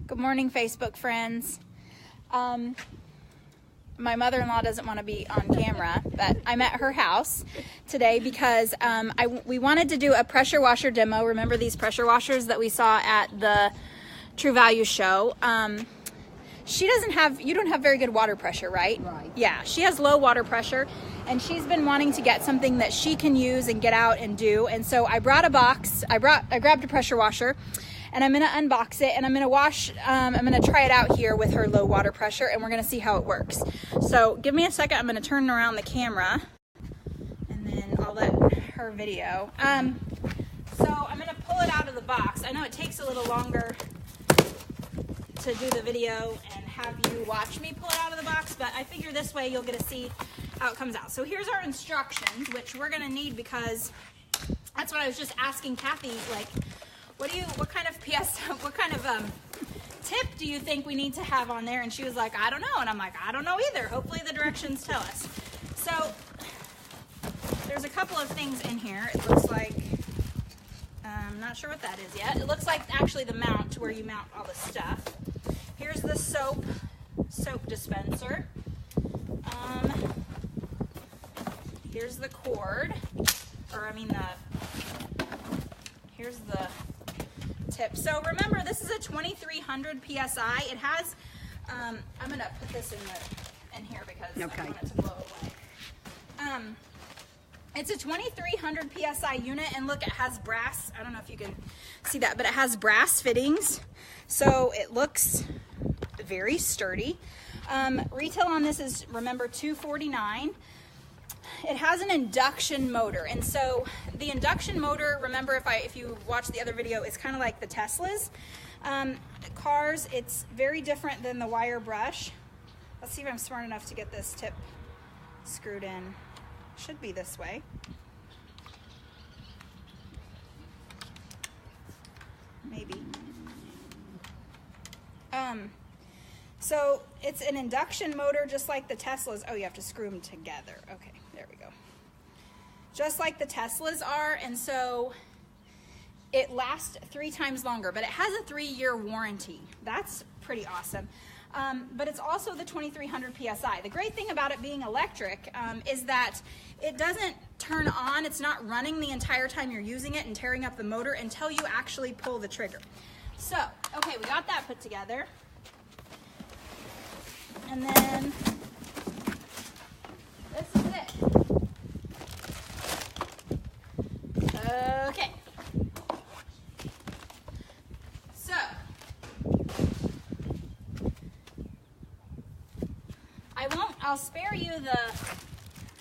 Good morning, Facebook friends. My mother-in-law doesn't want to be on camera, but I'm at her house today because we wanted to do a pressure washer demo. Remember these pressure washers that we saw at the True Value show? You don't have very good water pressure, right? Right. Yeah, she has low water pressure, and she's been wanting to get something that she can use and get out and do. And so I brought a box. I grabbed a pressure washer, and I'm gonna unbox it, and I'm gonna try it out here with her low water pressure, and we're gonna see how it works. So give me a second. I'm gonna turn around the camera, and then I'll let her video. So I'm gonna pull it out of the box. I know it takes a little longer to do the video and have you watch me pull it out of the box, but I figure this way you'll get to see how it comes out. So here's our instructions, which we're gonna need because that's what I was just asking Kathy, like, what kind of tip do you think we need to have on there? And she was like, I don't know. And I'm like, I don't know either. Hopefully the directions tell us. So there's a couple of things in here. It looks like, I'm not sure what that is yet. It looks like actually the mount to where you mount all the stuff. Here's the soap dispenser. Here's the cord, here's the tip. So remember, this is a 2300 PSI. It has, I'm gonna put this in here because I don't want it to blow away. It's a 2300 PSI unit, and look, it has brass, I don't know if you can see that, but it has brass fittings. So it looks very sturdy. Retail on this is, remember, $249. It has an induction motor, and so the induction motor, remember, if you watch the other video, is kind of like the Teslas cars. It's very different than the wire brush. Let's see if I'm smart enough to get this tip screwed in. Should be this way. Maybe. So it's an induction motor just like the Teslas. Oh, you have to screw them together. Okay, there we go. Just like the Teslas are, and so it lasts 3 times longer, but it has a 3-year warranty. That's pretty awesome. But it's also the 2300 PSI. The great thing about it being electric is that it doesn't turn on. It's not running the entire time you're using it and tearing up the motor until you actually pull the trigger. So, okay, we got that put together. And then this is it. Okay. So, I'll spare you the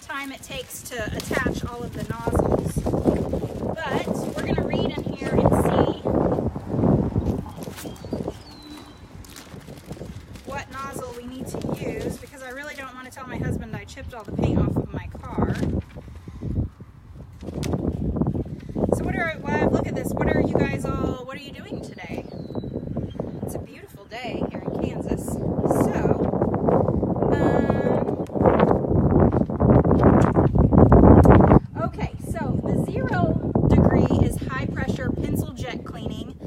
time it takes to attach all of the nozzles, but we're going to read in here and see what nozzle we need to use, because I really don't want to tell my husband I chipped all the paint off of my car. So look at this, what are you doing today? It's a beautiful day here in Kansas. So the 0 degree is high pressure pencil jet cleaning.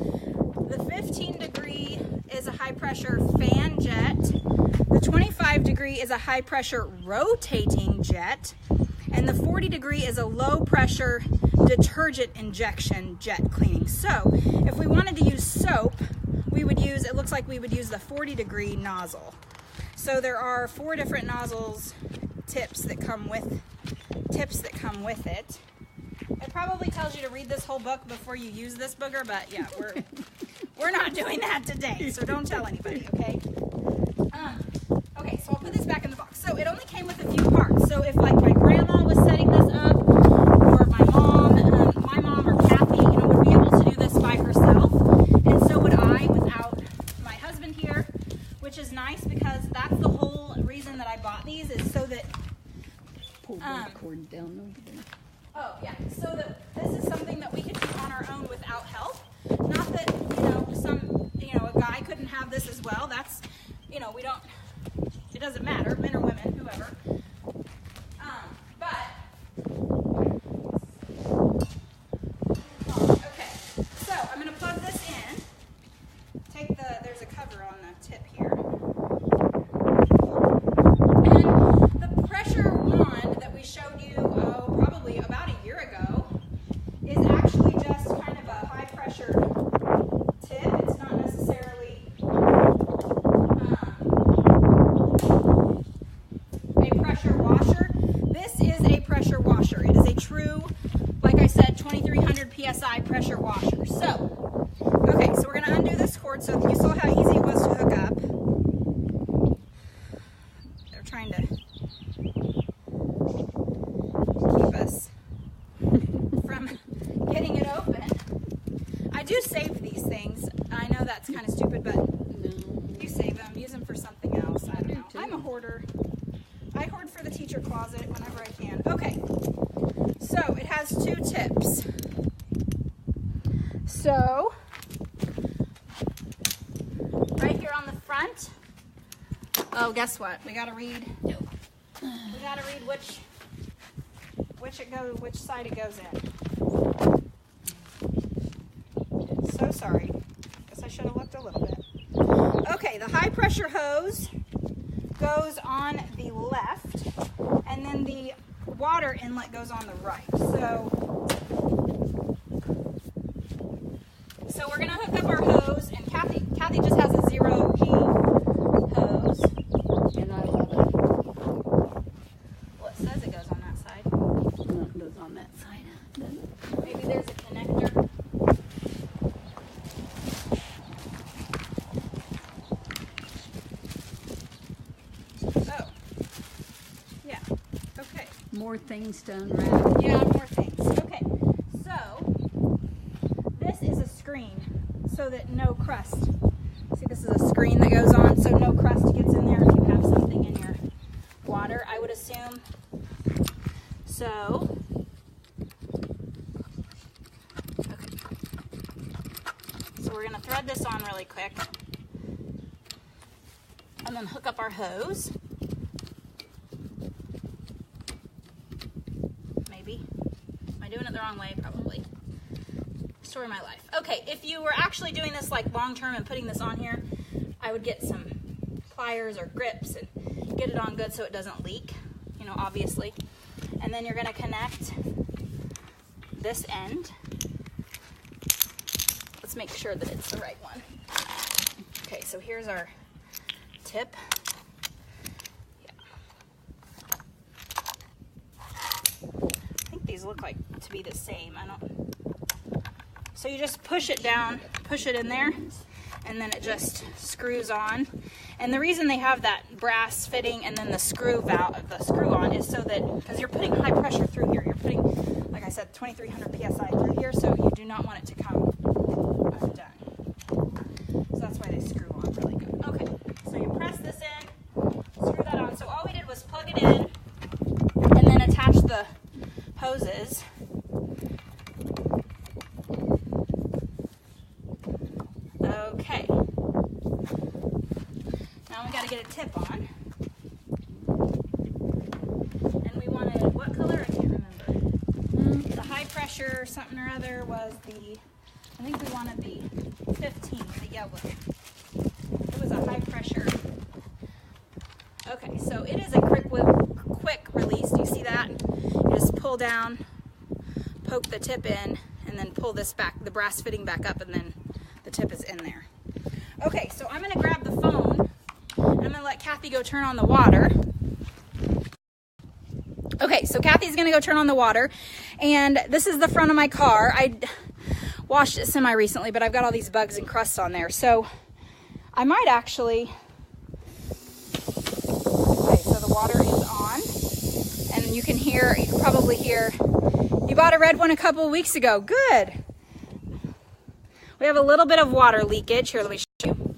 The 15 degree is a high pressure fan jet. The 25 degree is a high pressure rotating jet. And the 40 degree is a low pressure detergent injection jet cleaning. So if we wanted to use soap, it looks like we would use the 40 degree nozzle. So there are 4 different nozzles, tips that come with it. It probably tells you to read this whole book before you use this booger, but yeah, we're not doing that today, so don't tell anybody, okay? Okay, so I'll put this back in the box. So it only came with a few parts. So if like my grandma was setting this up, or my mom or Kathy, would be able to do this by herself, and so would I without my husband here, which is nice because that's the whole reason that I bought these, is so that pull the cord down over there. Oh yeah, so that this is something that we can do on our own without help. Not that, a guy couldn't have this as well. That's, it doesn't matter, men or women, whoever. Okay, so I'm going to plug this in. There's a cover So you saw how easy it was to hook up. They're trying to keep us from getting it open. I do save these things. I know that's kind of stupid, but you save them. Use them for something else. I don't know. I'm a hoarder. I hoard for the teacher closet whenever I can. Okay, so it has 2 tips. So, right here on the front, oh, guess what? We gotta read. We gotta read which side it goes in. So sorry. Guess I should have looked a little bit. Okay, the high pressure hose goes on the left, and then the water inlet goes on the right. So we're gonna hook up our hose, and Kathy just has a 0G hose. And I love it. Well, it says it goes on that side. No, it goes on that side, doesn't it? Maybe there's a connector. Oh, yeah, okay. More things to unwrap. Yeah, more things. Okay, so this is a screen so that no crust. See, this is a screen that goes on so no crust gets in there if you have something in your water, I would assume. So, okay. So we're gonna thread this on really quick and then hook up our hose. Maybe. Am I doing it the wrong way? Probably. Story of my life. Okay, if you were actually doing this like long term and putting this on here, I would get some pliers or grips and get it on good so it doesn't leak, you know, obviously. And then you're gonna connect this end. Let's make sure that it's the right one. Okay, so here's our tip. Yeah. I think these look like to be the same. I don't. So you just push it down, push it in there, and then it just screws on. And the reason they have that brass fitting and then the screw on is so that, because you're putting high pressure through here. You're putting, like I said, 2,300 PSI through here, so you do not want it to come undone. So that's why they screw on really good. Okay, so you press this in, screw that on. So all we did was plug it in and then attach the hoses. Okay. Now we got to get a tip on. And we wanted, what color? I can't remember. The high pressure something or other was I think we wanted the 15, the yellow. It was a high pressure. Okay, so it is a quick release. Do you see that? You just pull down, poke the tip in, and then pull this back, the brass fitting back up, and then the tip is in there. Okay, so I'm gonna grab the phone and I'm gonna let Kathy go turn on the water. Okay, so Kathy's gonna go turn on the water, and this is the front of my car. I washed it semi-recently, but I've got all these bugs and crusts on there, so I might actually, okay, so the water is on, and you can probably hear, you bought a red one a couple of weeks ago, good. We have a little bit of water leakage. Here, let me show you.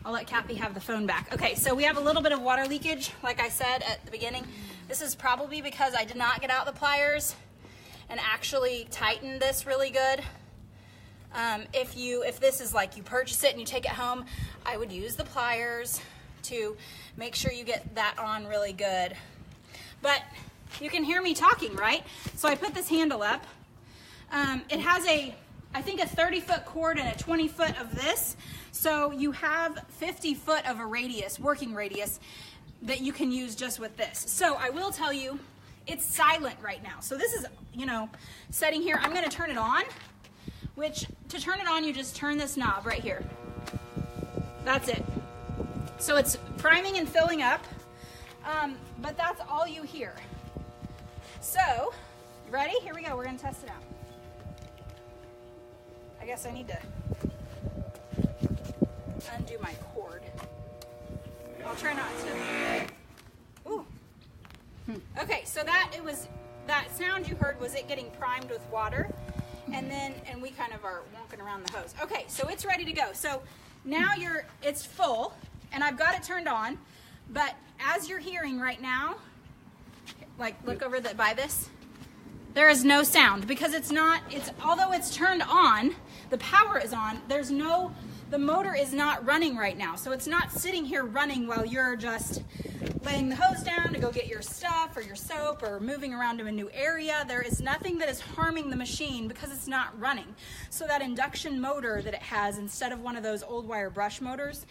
I'll let Kathy have the phone back. Okay, so we have a little bit of water leakage, like I said at the beginning. This is probably because I did not get out the pliers and actually tighten this really good. If this is like you purchase it and you take it home, I would use the pliers to make sure you get that on really good. But you can hear me talking, right? So I put this handle up. It has I think a 30-foot cord and a 20-foot of this. So you have 50 foot of a radius, working radius, that you can use just with this. So I will tell you, it's silent right now. So this is, setting here. I'm gonna turn it on, which to turn it on, you just turn this knob right here. That's it. So it's priming and filling up, but that's all you hear. So, you ready? Here we go, we're gonna test it out. I guess I need to I'll try not to. Ooh. Okay, so that sound you heard was it getting primed with water, and we kind of are wonking around the hose. Okay, so it's ready to go. So now it's full, and I've got it turned on, but as you're hearing right now, like look over by this, there is no sound because although it's turned on, the power is on, the motor is not running right now. So it's not sitting here running while you're just laying the hose down to go get your stuff or your soap or moving around to a new area. There is nothing that is harming the machine because it's not running. So that induction motor that it has instead of one of those old wire brush motors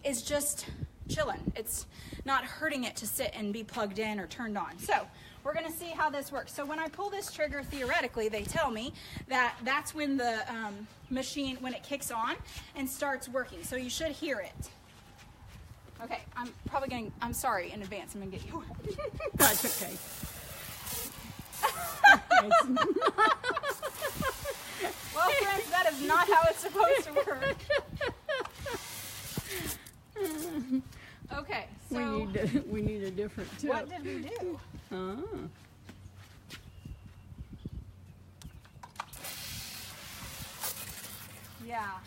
is just chilling. It's not hurting it to sit and be plugged in or turned on. So we're going to see how this works. So when I pull this trigger, theoretically, they tell me that that's when the machine, when it kicks on and starts working. So you should hear it. Okay, I'm sorry in advance. I'm going to get you. That's okay. Well, friends, that is not how it's supposed to work. Okay, so we need a different tip. what did we do? Yeah.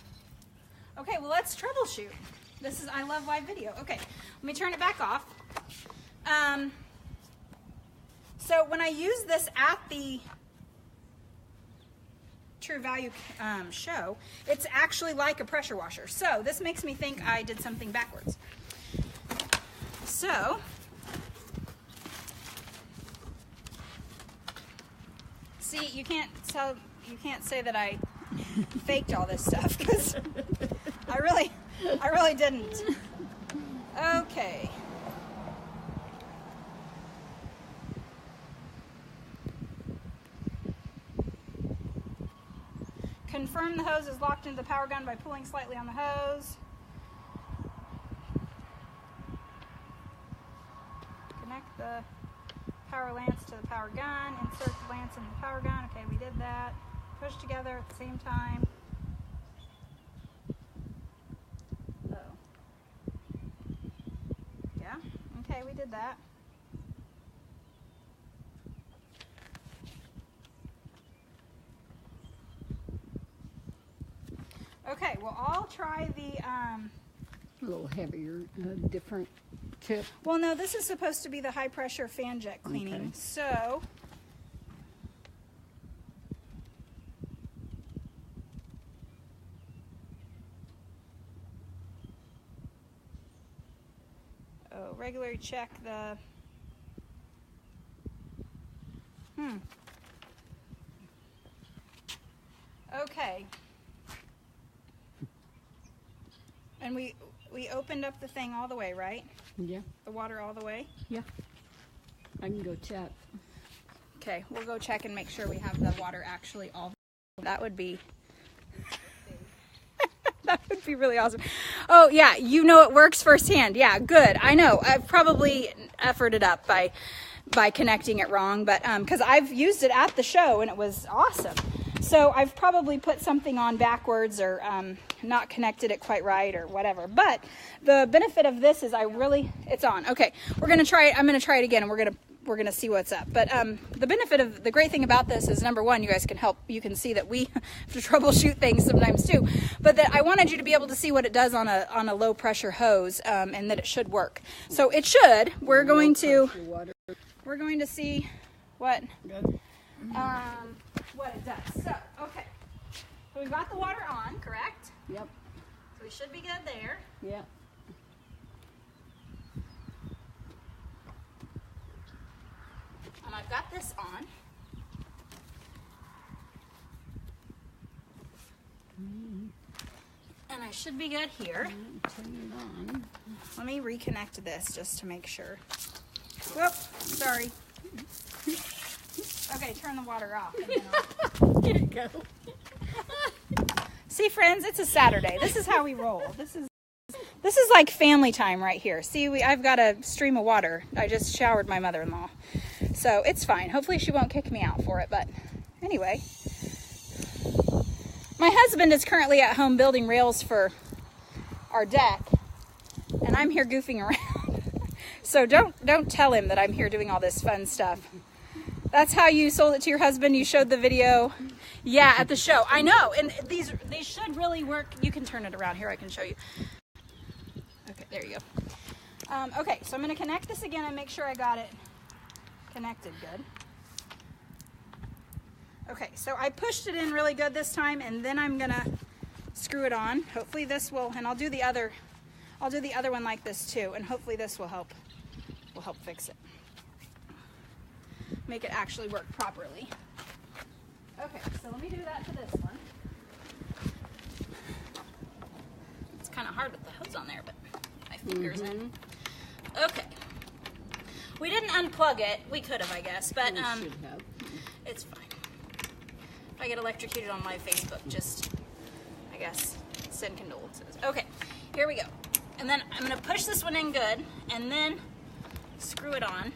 Okay, well, let's troubleshoot. I love live video. Okay, let me turn it back off. So when I use this at the True Value show, it's actually like a pressure washer. So this makes me think I did something backwards. So see, you can't say that I faked all this stuff because I really didn't. Okay. Confirm the hose is locked into the power gun by pulling slightly on the hose. Connect the power lance to the power gun. Insert the lance in the power gun. Okay, we did that. Push together at the same time. Oh. Yeah, okay, we did that. Okay, well, I'll try the A little heavier, different tip. well, no, this is supposed to be the high pressure fan jet cleaning. Okay. So regularly check the okay. And we opened up the thing all the way, right? Yeah. The water all the way? Yeah. I can go check. Okay, we'll go check and make sure we have the water actually all. That would be that would be really awesome. Oh yeah, you know it works firsthand. Yeah, good. I know. I've probably efforted it up by connecting it wrong, but because I've used it at the show and it was awesome. So I've probably put something on backwards or not connected it quite right or whatever. But the benefit of this is it's on. Okay, we're gonna try it. I'm gonna try it again, and we're gonna see what's up. But the great thing about this is, number one, you guys can help. You can see that we have to troubleshoot things sometimes too. But that I wanted you to be able to see what it does on a low pressure hose, and that it should work. So it should. We're going to see what. Good. What it does. So, okay. So we've got the water on, correct? Yep. So we should be good there. Yep. And I've got this on. And I should be good here. Turn it on. Let me reconnect this just to make sure. Whoop, sorry. Okay, turn the water off. And then Here you go. See, friends, it's a Saturday. This is how we roll. This is like family time right here. See, I've got a stream of water. I just showered my mother-in-law. So it's fine. Hopefully she won't kick me out for it. But anyway, my husband is currently at home building rails for our deck. and I'm here goofing around. So don't tell him that I'm here doing all this fun stuff. That's how you sold it to your husband. You showed the video. Yeah, at the show. I know. And these should really work. You can turn it around here. I can show you. Okay, there you go. Okay, so I'm going to connect this again and make sure I got it connected good. Okay, so I pushed it in really good this time, and then I'm going to screw it on. Hopefully this will, and I'll do the other one like this too, and hopefully this will help fix it. Make it actually work properly. Okay, so let me do that to this one. It's kind of hard with the hose on there, but my finger's in. Okay. We didn't unplug it. We could have, I guess, but it's fine. If I get electrocuted on my Facebook, just, I guess, send condolences. Okay, here we go. And then I'm going to push this one in good, and then screw it on.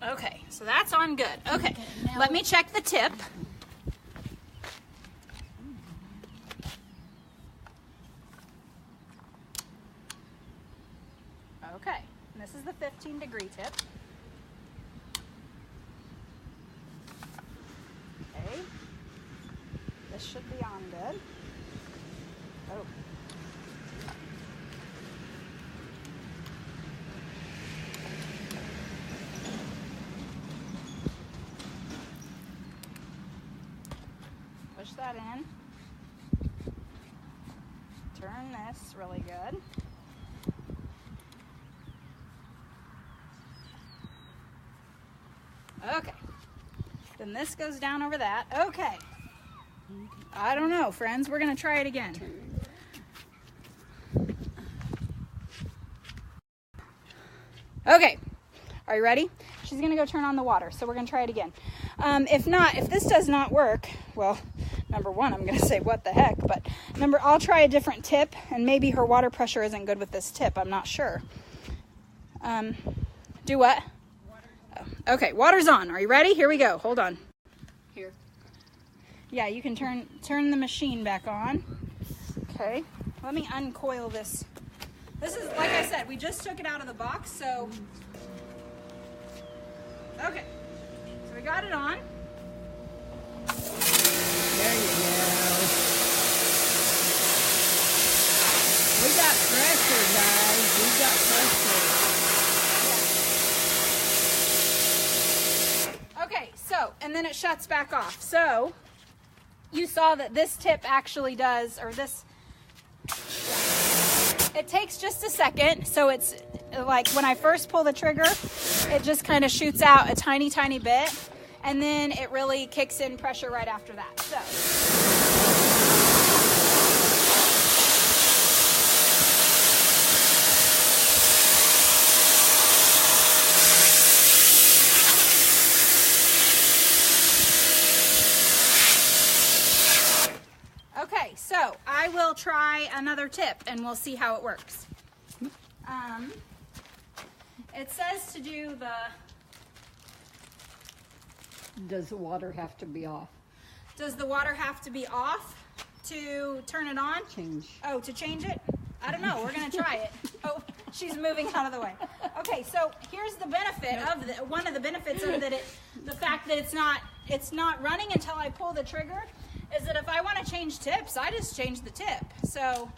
Okay, so that's on good. Okay, let me check the tip. Okay, and this is the 15-degree tip. Okay, this should be on good. Oh. Push that in. Turn this really good. Okay. Then this goes down over that. Okay. I don't know, friends. We're going to try it again. Okay. Are you ready? She's going to go turn on the water, so we're going to try it again. If this does not work, well, number one, I'm going to say, what the heck? But remember, I'll try a different tip, and maybe her water pressure isn't good with this tip. I'm not sure. Do what? Oh, okay, water's on. Are you ready? Here we go. Hold on. Here. Yeah, you can turn the machine back on. Okay. Let me uncoil this. This is, like I said, we just took it out of the box, so... Okay. So we got it on. There you go. We got pressure, guys. We got pressure. Okay, so, and then it shuts back off. So, you saw that this tip actually does, or this, it takes just a second. So it's like when I first pull the trigger, it just kind of shoots out a tiny, tiny bit. And then it really kicks in pressure right after that. So. Okay, so I will try another tip and we'll see how it works. It says to do the... Does the water have to be off? Does the water have to be off to turn it on? Change. Oh, to change it? I don't know. We're going to try it. Oh, she's moving out of the way. Okay, so here's the benefit of the, one of the benefits of that the fact that it's not running until I pull the trigger is that if I want to change tips, I just change the tip. So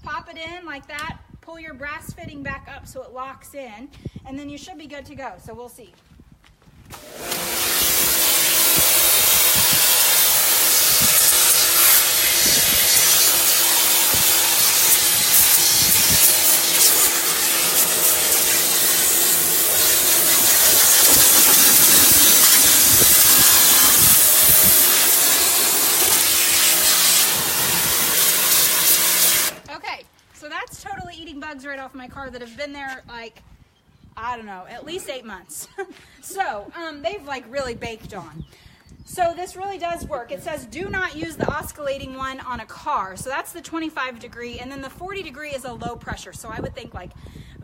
pop it in like that, pull your brass fitting back up so it locks in, and then you should be good to go. So we'll see. That's totally eating bugs right off my car that have been there like, I don't know, at least 8 months. So they've like really baked on. So this really does work. It says do not use the oscillating one on a car. So that's the 25 degree, and then the 40 degree is a low pressure. So I would think like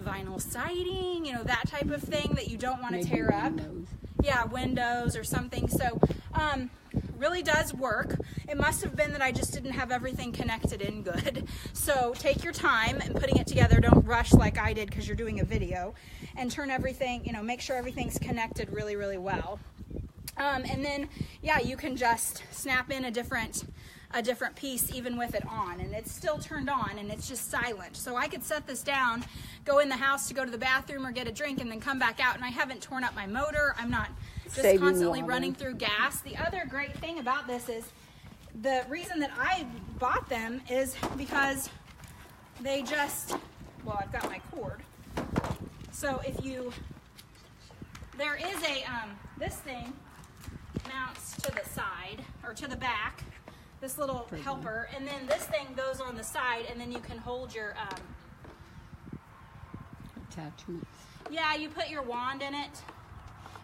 vinyl siding, you know, that type of thing that you don't want to tear up. Windows. Yeah, windows or something. So really does work. It must have been that I just didn't have everything connected in good. So take your time in putting it together. Don't rush like I did because you're doing a video, and turn everything, you know, make sure everything's connected really, really well. And then, yeah, you can just snap in a different piece even with it on, and it's still turned on and it's just silent. So I could set this down, go in the house to go to the bathroom or get a drink, and then come back out, and I haven't torn up my motor. I'm not just constantly running through gas. The other great thing about this is the reason that I bought them is because they just, well, I've got my cord. So if you, there is a, this thing mounts to the side or to the back, this little helper, and then this thing goes on the side, and then you can hold your attachments. Yeah, you put your wand in it.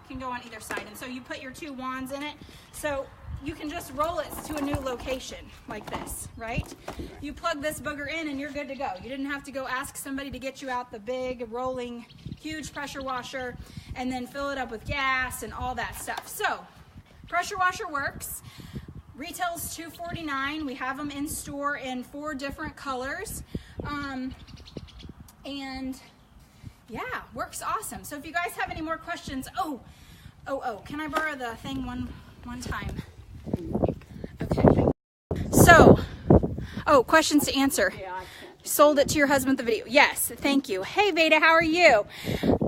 Can go on either side, and so you put your 2 wands in it, so you can just roll it to a new location like this, right? You plug this booger in and you're good to go. You didn't have to go ask somebody to get you out the big rolling huge pressure washer and then fill it up with gas and all that stuff. So pressure washer works. Retails $249. We have them in store in 4 different colors, and yeah, works awesome. So if you guys have any more questions, can I borrow the thing one time? Okay. So, questions to answer. Sold it to your husband, the video. Yes, thank you. Hey Veda, how are you?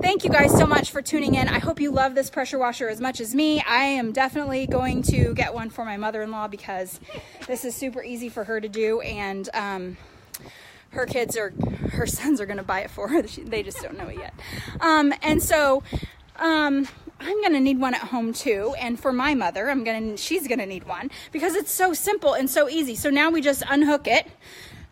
Thank you guys so much for tuning in. I hope you love this pressure washer as much as me. I am definitely going to get one for my mother-in-law because this is super easy for her to do, and her sons are gonna buy it for her. They just don't know it yet. I'm gonna need one at home too, and for my mother, she's gonna need one because it's so simple and so easy. So now we just unhook it,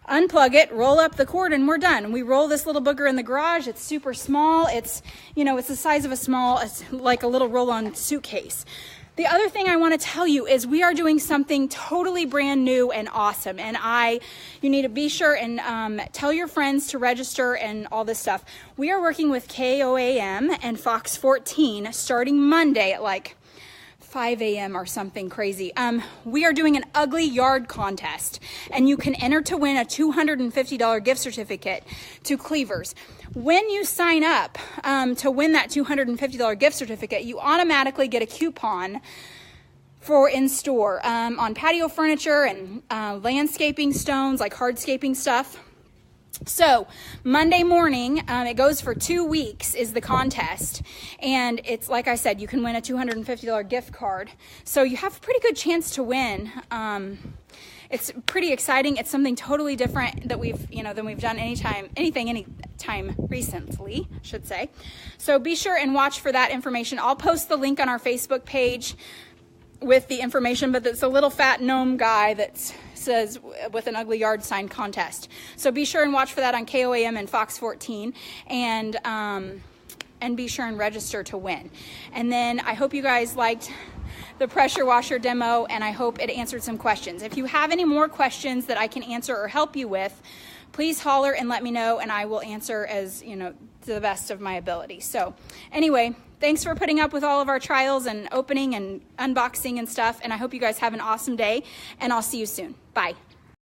unplug it, roll up the cord, and we're done. We roll this little booger in the garage. It's super small. It's, you know, it's the size of it's like a little roll-on suitcase. The other thing I want to tell you is we are doing something totally brand new and awesome, and you need to be sure and tell your friends to register and all this stuff. We are working with KOAM and Fox 14 starting Monday at like 5 a.m. or something crazy. We are doing an ugly yard contest, and you can enter to win a $250 gift certificate to Cleavers. When you sign up to win that $250 gift certificate, you automatically get a coupon for in-store on patio furniture and landscaping stones, like hardscaping stuff. So Monday morning, it goes for 2 weeks is the contest, and it's like I said, you can win a $250 gift card. So you have a pretty good chance to win. It's pretty exciting. It's something totally different that than we've done anytime recently, I should say. So be sure and watch for that information. I'll post the link on our Facebook page with the information, but it's a little fat gnome guy that says with an ugly yard sign contest. So be sure and watch for that on KOAM and Fox 14, and be sure and register to win. And then I hope you guys liked the pressure washer demo, and I hope it answered some questions. If you have any more questions that I can answer or help you with, please holler and let me know, and I will answer as, to the best of my ability. So anyway, thanks for putting up with all of our trials and opening and unboxing and stuff, and I hope you guys have an awesome day, and I'll see you soon. Bye.